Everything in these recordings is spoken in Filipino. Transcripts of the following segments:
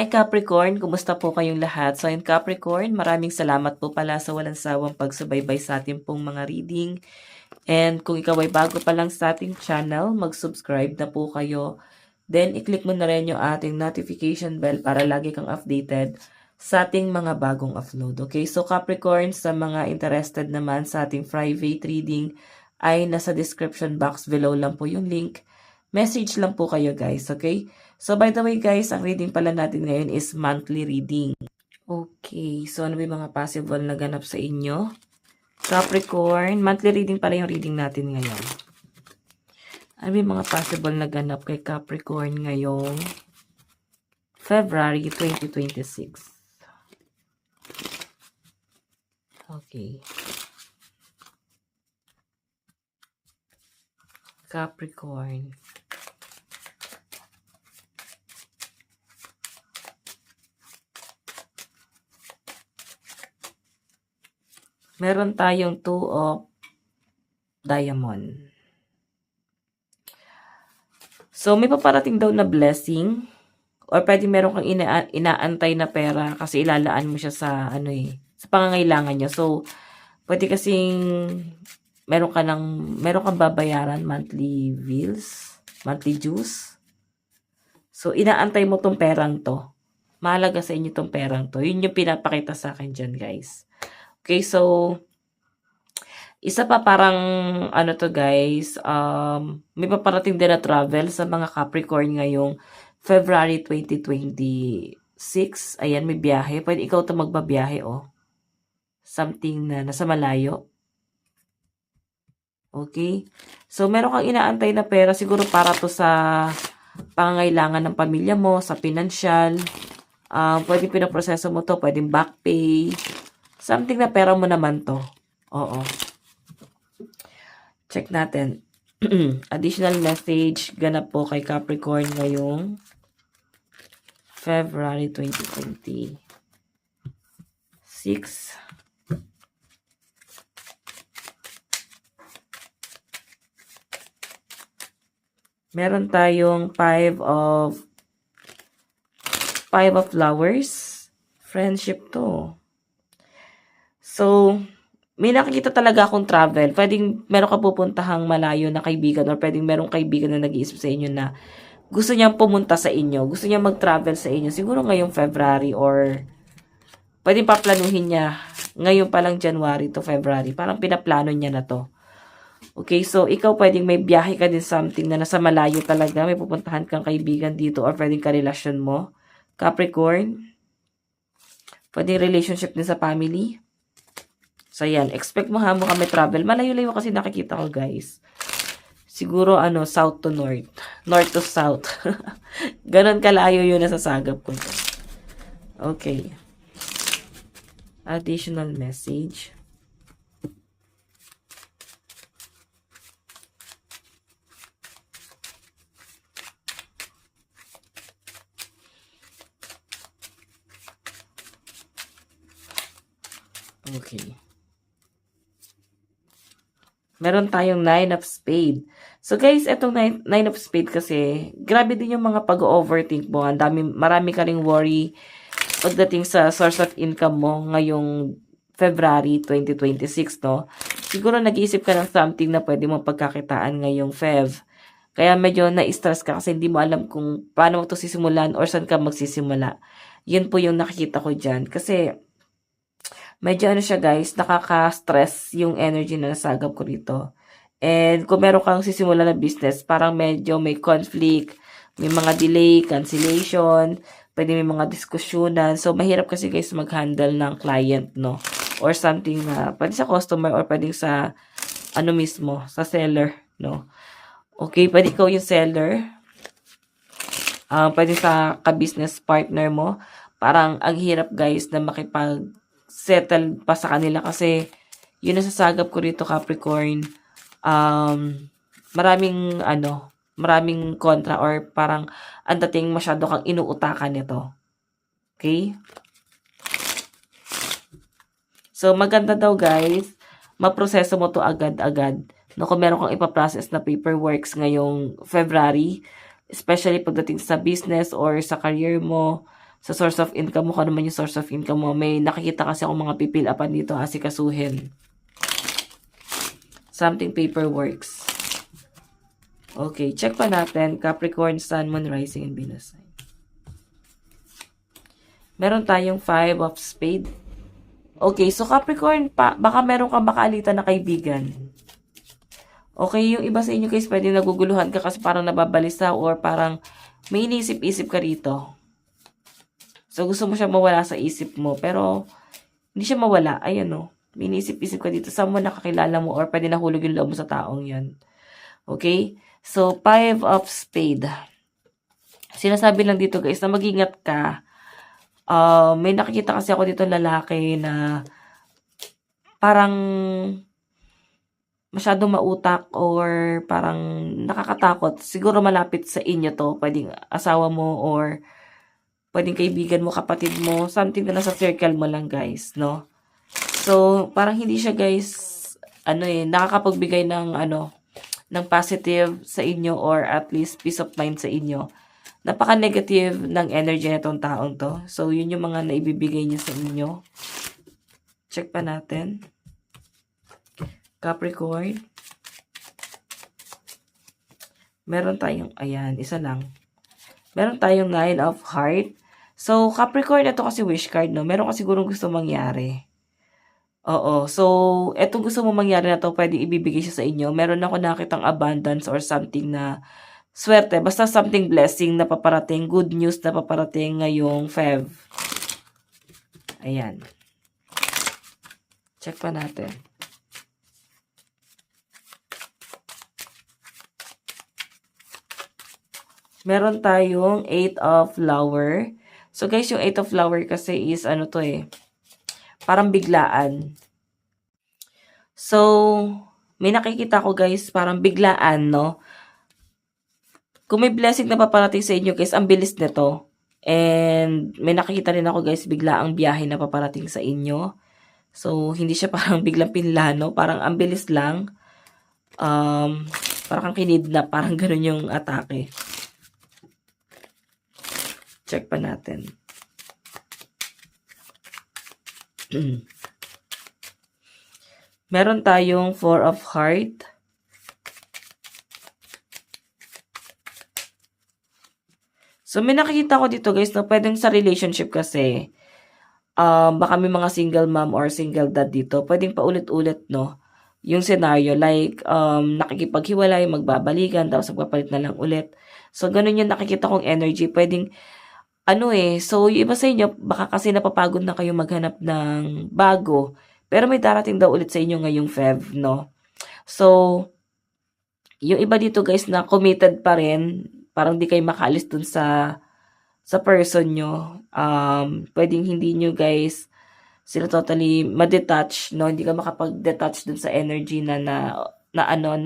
Hi Capricorn, kumusta po kayong lahat? So in Capricorn, maraming salamat po pala sa walang sawang pagsubaybay sa ating pong mga reading. And kung ikaw ay bago pa lang sa ating channel, mag-subscribe na po kayo. Then i-click mo na rin yung ating notification bell para lagi kang updated sa ating mga bagong upload. Okay, so Capricorn, sa mga interested naman sa ating private reading, ay nasa description box below lang po yung link. Message lang po kayo guys, okay? So by the way guys, ang reading pala natin ngayon is monthly reading. Okay, so ano ba yung mga possible na ganap sa inyo? Capricorn, monthly reading pala yung reading natin ngayon. Ano ba yung mga possible na ganap kay Capricorn ngayong February 2026? Okay. Capricorn. Meron tayong 2 of diamond. So, may paparating daw na blessing or pwede meron kang inaantay na pera kasi ilalaan mo siya sa sa pangangailangan niya. So, pwede kasing meron kang babayaran monthly bills, monthly dues. So, inaantay mo tong perang to. Mahalaga sa inyo tong perang to. Yun yung pinapakita sa akin dyan, guys. Okay, so, isa pa parang, to guys, may paparating din na travel sa mga Capricorn ngayong February 2026. Ayan, may biyahe. Pwede ikaw to magbabiyahe, oh. Something na nasa malayo. Okay? So, meron kang inaantay na pera. Siguro para to sa pangangailangan ng pamilya mo, sa financial. Pwede pinaproseso mo to. Pwedeng back pay. Something na pera mo naman to. Oo. Check natin. Additional message ganap po kay Capricorn ngayong February 2026. Meron tayong 5 of flowers. Friendship to. So, may nakikita talaga akong travel. Pwedeng meron ka pupuntahang malayo na kaibigan or pwedeng merong kaibigan na nag-iisip sa inyo na gusto niyang pumunta sa inyo. Gusto niyang mag-travel sa inyo. Siguro ngayong February or pwedeng paplanuhin niya ngayon pa lang January to February. Parang pinaplano niya na to. Okay, so ikaw pwedeng may biyahe ka din something na nasa malayo talaga. May pupuntahan kang kaibigan dito or pwedeng karelasyon mo. Capricorn. Pwedeng relationship din sa family. So, yan. Expect mo ha mo kami travel. Malayo-layo kasi nakikita ko, guys. Siguro, south to north. North to south. Ganon kalayo yun nasasagap ko. Okay. Additional message. Okay. Meron tayong 9 of spade. So guys, etong 9 of spade kasi, grabe din yung mga pag-overthink mo. Marami ka ring worry pagdating sa source of income mo ngayong February 2026, no? Siguro nag-iisip ka ng something na pwede mong pagkakitaan ngayong Feb. Kaya medyo na-stress ka kasi hindi mo alam kung paano mo ito sisimulan or saan ka magsisimula. Yun po yung nakikita ko dyan. Kasi medyo siya guys, nakaka-stress yung energy na nasagap ko rito. And kung meron kang sisimula na business, parang medyo may conflict, may mga delay, cancellation, pwede may mga diskusyonan. So, mahirap kasi guys mag-handle ng client, no? Or something na, pwede sa customer or pwede sa, mismo, sa seller, no? Okay, pwede ikaw yung seller. Pwede sa ka-business partner mo. Parang, ang hirap guys na makipag-settle pa sa kanila kasi, yun nasasagap ko rito Capricorn. Maraming kontra or parang ang dating masyado kang inuutakan nito. Okay? So, maganda daw guys, maproseso mo to agad-agad. No, kung meron kang ipaprocess na paperworks ngayong February, especially pagdating sa business or sa career mo, sa source of income mo, kung ano man yung source of income mo. May nakikita kasi akong mga pipil upan dito, asikasuhin. Something paperworks. Okay, check pa natin. Capricorn, Sun, Moon, Rising, and Venus. Meron tayong 5 of Spade. Okay, so Capricorn, baka meron kang makaalitan na kaibigan. Okay, yung iba sa inyo guys, pwede naguguluhan ka kasi parang nababalisa or parang may inisip-isip ka rito. So, gusto mo siya mawala sa isip mo. Pero, hindi siya mawala. Ayan o. May inisip-isip ka dito. Someone nakakilala mo or pwede nahulog yung loob mo sa taong yan. Okay? So, 5 of Spade. Sinasabi lang dito guys na mag-ingat ka. May nakikita kasi ako dito lalaki na parang masyado mautak or parang nakakatakot. Siguro malapit sa inyo to. Pwedeng asawa mo or pwedeng kaibigan mo, kapatid mo. Something na nasa circle mo lang guys, no? So, parang hindi siya guys, nakakapagbigay ng ng positive sa inyo or at least peace of mind sa inyo. Napaka-negative ng energy na itong taong to. So, yun yung mga naibibigay niya sa inyo. Check pa natin. Capricorn. Meron tayong, ayan, isa lang. Meron tayong 9 of Heart. So, Capricorn, ito kasi wish card, no? Meron kasi sigurong gusto mangyari. Oo. So, etong gusto mo mangyari na to, pwede ibibigay siya sa inyo. Meron ako nakitang abundance or something na swerte. Basta something blessing na paparating. Good news na paparating ngayong Feb. Ayan. Check pa natin. Meron tayong 8 of Flower. So, guys, yung 8 of Flower kasi is parang biglaan. So, may nakikita ko guys, parang biglaan, no? Kung may blessing na paparating sa inyo guys, ang bilis nito. And may nakikita rin ako guys, biglaang biyahe na paparating sa inyo. So, hindi siya parang biglang pinlano. Parang ang bilis lang. Parang kinidnap. Parang ganun yung atake. Check pa natin. Meron tayong 4 of Heart. So, may nakikita ko dito guys na pwedeng sa relationship kasi baka may mga single mom or single dad dito. Pwedeng paulit-ulit, no? Yung scenario like nakikipaghiwalay, magbabalikan, tapos magpapalit na lang ulit. So, ganun yung nakikita kong energy. Pwedeng so yung iba sa inyo, baka kasi napapagod na kayo maghanap ng bago. Pero may darating daw ulit sa inyo ngayong Feb, no? So, yung iba dito guys na committed pa rin, parang di kayo makaalis dun sa person nyo. Pwedeng hindi nyo guys sila totally ma-detach, no? Hindi ka makapag-detach dun sa energy na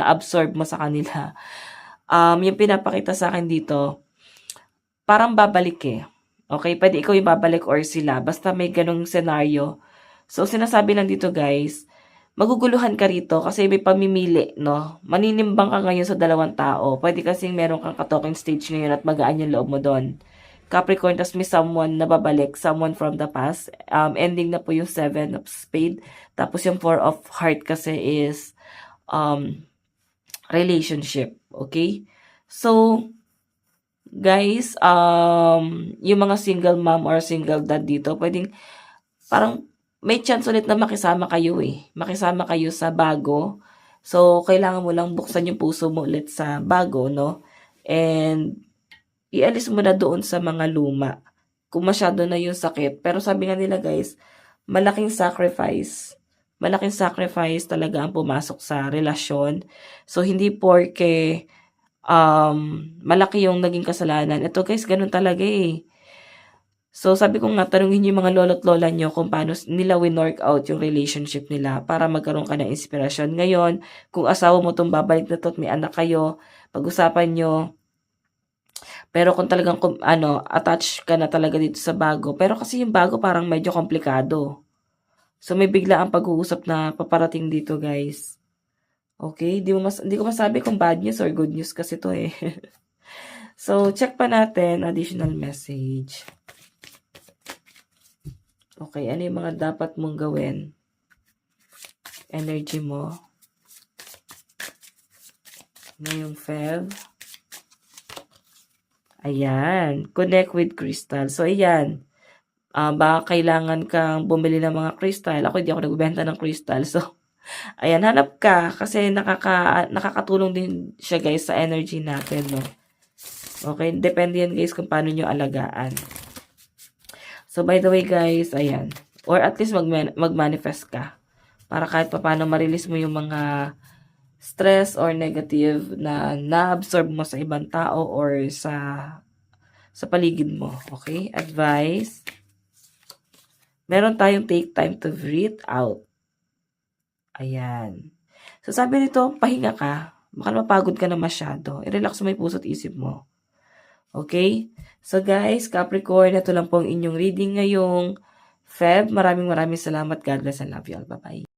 absorb mo sa kanila. Yung pinapakita sa akin dito, parang babalik eh. Okay, pwede ikaw yung babalik or sila. Basta may ganong scenario. So, sinasabi lang dito guys, maguguluhan ka rito kasi may pamimili, no? Maninimbang ka ngayon sa dalawang tao. Pwede kasing meron kang ka-talking stage ngayon at magaan yung loob mo doon. Capricorn, tas may someone na babalik, someone from the past. Ending na po yung 7 of Spade. Tapos yung 4 of Heart kasi is relationship. Okay? So, guys, yung mga single mom or single dad dito, pwedeng parang may chance ulit na makisama kayo eh. Makisama kayo sa bago. So, kailangan mo lang buksan yung puso mo ulit sa bago, no? And, ialis mo na doon sa mga luma. Kung masyado na yung sakit. Pero sabi nga nila guys, malaking sacrifice. Malaking sacrifice talaga ang pumasok sa relasyon. So, hindi porke malaki yung naging kasalanan. Ito guys, ganun talaga eh. So, sabi ko nga, tanungin yung mga lolo't lola nyo kung paano nila win-work out yung relationship nila para magkaroon ka ng inspirasyon. Ngayon, kung asawa mo itong babalik na to at may anak kayo, pag-usapan nyo. Pero kung talagang, attach ka na talaga dito sa bago. Pero kasi yung bago parang medyo komplikado. So, may bigla ang pag-uusap na paparating dito, guys. Okay? Hindi ko masabi kung bad news or good news kasi to eh. So, check pa natin additional message. Okay, ano yung mga dapat mong gawin? Energy mo. Ngayong Feb. Ayan. Connect with crystal. So, ayan. Baka kailangan kang bumili ng mga crystal. Ako, hindi ako nagbebenta ng crystal. So, ayan, hanap ka. Kasi nakakatulong din siya, guys, sa energy natin, no? Okay? Depende yan, guys, kung paano nyo alagaan. So, by the way, guys, ayan. Or at least mag-manifest ka. Para kahit paano ma-release mo yung mga stress or negative na na-absorb mo sa ibang tao or sa paligid mo. Okay? Advice. Meron tayong take time to breathe out. Ayan. So, sabi nito, pahinga ka. Baka mapagod ka na masyado. I-relax mo yung puso at isip mo. Okay? So, guys, Capricorn, ito lang po ang inyong reading ngayong Feb. Maraming salamat. God bless and love you all. Bye-bye.